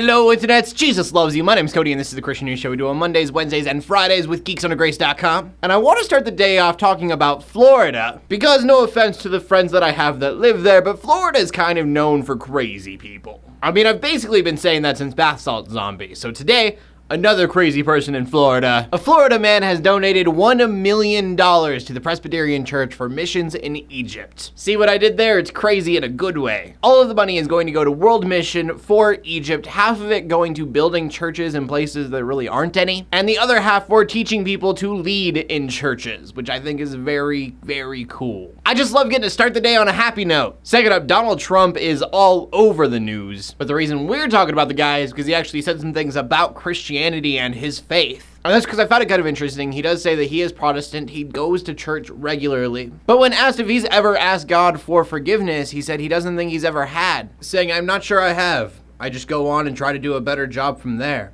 Hello, internets. Jesus loves you. My name's Cody, and this is the Christian News Show we do on Mondays, Wednesdays, and Fridays with geeksundergrace.com. And I want to start the day off talking about Florida, because no offense to the friends that I have that live there, but Florida is kind of known for crazy people. I mean, I've basically been saying that since bath salt zombies. So today, another crazy person in Florida. A Florida man has donated $1 million to the Presbyterian Church for missions in Egypt. See what I did there? It's crazy in a good way. All of the money is going to go to World Mission for Egypt, half of it going to building churches in places that really aren't any, and the other half for teaching people to lead in churches, which I think is very, very cool. I just love getting to start the day on a happy note. Second up, Donald Trump is all over the news, but the reason we're talking about the guy is because he actually said some things about Christianity and his faith. And that's because I found it kind of interesting. He does say that he is Protestant, he goes to church regularly. But when asked if he's ever asked God for forgiveness, he said he doesn't think he's ever had, saying, "I'm not sure I have. I just go on and try to do a better job from there.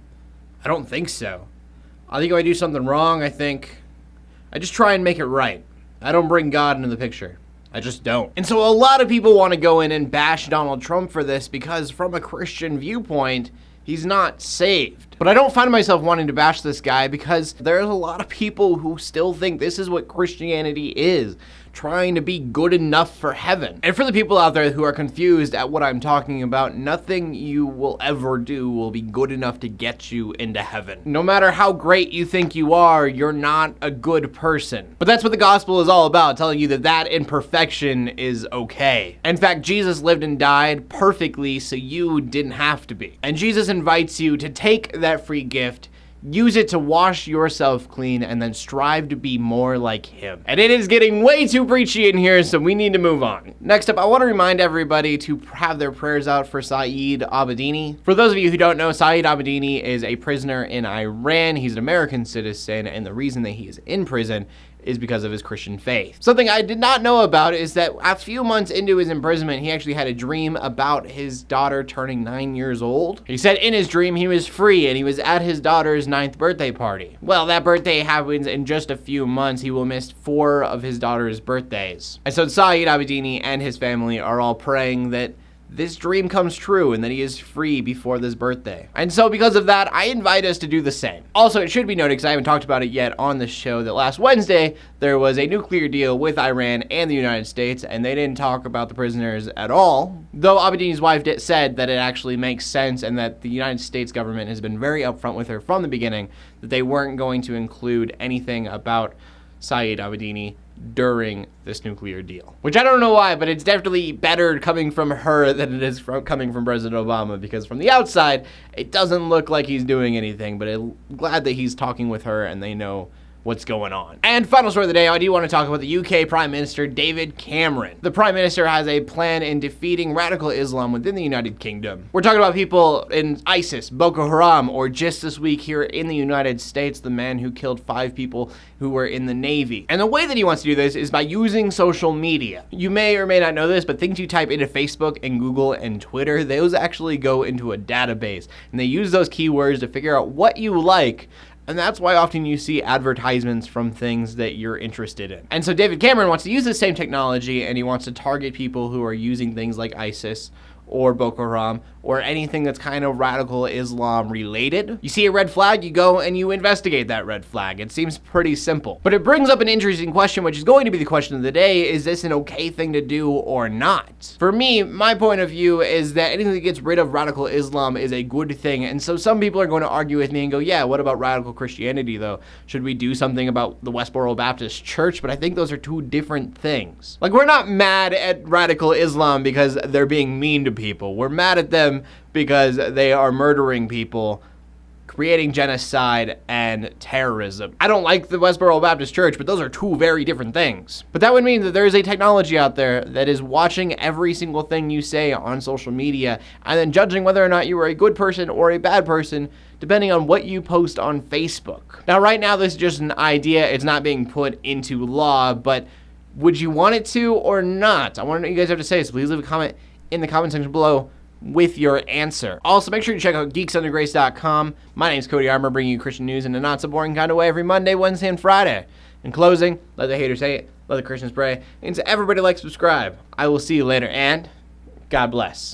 I don't think so. I think if I do something wrong, I just try and make it right. I don't bring God into the picture. I just don't." And so a lot of people want to go in and bash Donald Trump for this because from a Christian viewpoint, he's not saved. But I don't find myself wanting to bash this guy because there's a lot of people who still think this is what Christianity is, trying to be good enough for heaven. And for the people out there who are confused at what I'm talking about, nothing you will ever do will be good enough to get you into heaven. No matter how great you think you are, you're not a good person. But that's what the gospel is all about, telling you that that imperfection is okay. In fact, Jesus lived and died perfectly so you didn't have to be. And Jesus invites you to take that free gift, use it to wash yourself clean, and then strive to be more like him. And it is getting way too preachy in here, so we need to move on. Next up, I want to remind everybody to have their prayers out for Saeed Abedini. For those of you who don't know, Saeed Abedini is a prisoner in Iran. He's an American citizen, and the reason that he is in prison is because of his Christian faith. Something I did not know about is that a few months into his imprisonment, he actually had a dream about his daughter turning 9 years old. He said in his dream he was free and he was at his daughter's 9th birthday party. Well, that birthday happens in just a few months. He will miss 4 of his daughter's birthdays. And so Saeed Abedini and his family are all praying that this dream comes true and that he is free before this birthday. And so because of that, I invite us to do the same. Also, it should be noted, because I haven't talked about it yet on the show, that last Wednesday, there was a nuclear deal with Iran and the United States, and they didn't talk about the prisoners at all. Though Abedini's wife said that it actually makes sense and that the United States government has been very upfront with her from the beginning that they weren't going to include anything about Saeed Abedini during this nuclear deal. Which I don't know why, but it's definitely better coming from her than it is coming from President Obama, because from the outside, it doesn't look like he's doing anything, but I'm glad that he's talking with her and they know what's going on. And final story of the day, I do want to talk about the UK Prime Minister, David Cameron. The Prime Minister has a plan in defeating radical Islam within the United Kingdom. We're talking about people in ISIS, Boko Haram, or just this week here in the United States, the man who killed 5 people who were in the Navy. And the way that he wants to do this is by using social media. You may or may not know this, but things you type into Facebook and Google and Twitter, those actually go into a database. And they use those keywords to figure out what you like. And that's why often you see advertisements from things that you're interested in. And so David Cameron wants to use the same technology, and he wants to target people who are using things like ISIS or Boko Haram or anything that's kind of radical Islam related. You see a red flag, you go and you investigate that red flag. It seems pretty simple. But it brings up an interesting question, which is going to be the question of the day. Is this an okay thing to do or not? For me, my point of view is that anything that gets rid of radical Islam is a good thing. And so some people are going to argue with me and go, yeah, what about radical Christianity though? Should we do something about the Westboro Baptist Church? But I think those are two different things. Like, we're not mad at radical Islam because they're being mean to people. We're mad at them because they are murdering people, creating genocide and terrorism. I don't like the Westboro Baptist Church, but those are two very different things. But that would mean that there is a technology out there that is watching every single thing you say on social media and then judging whether or not you are a good person or a bad person depending on what you post on Facebook. Now, right now, this is just an idea. It's not being put into law, but would you want it to or not? I want to know what you guys have to say, so please leave a comment in the comment section below with your answer. Also, make sure you check out geeksundergrace.com. My name's Cody Armour, bringing you Christian news in a not so boring kind of way every Monday, Wednesday, and Friday. In closing, let the haters hate, let the Christians pray, and to everybody like, subscribe. I will see you later, and God bless.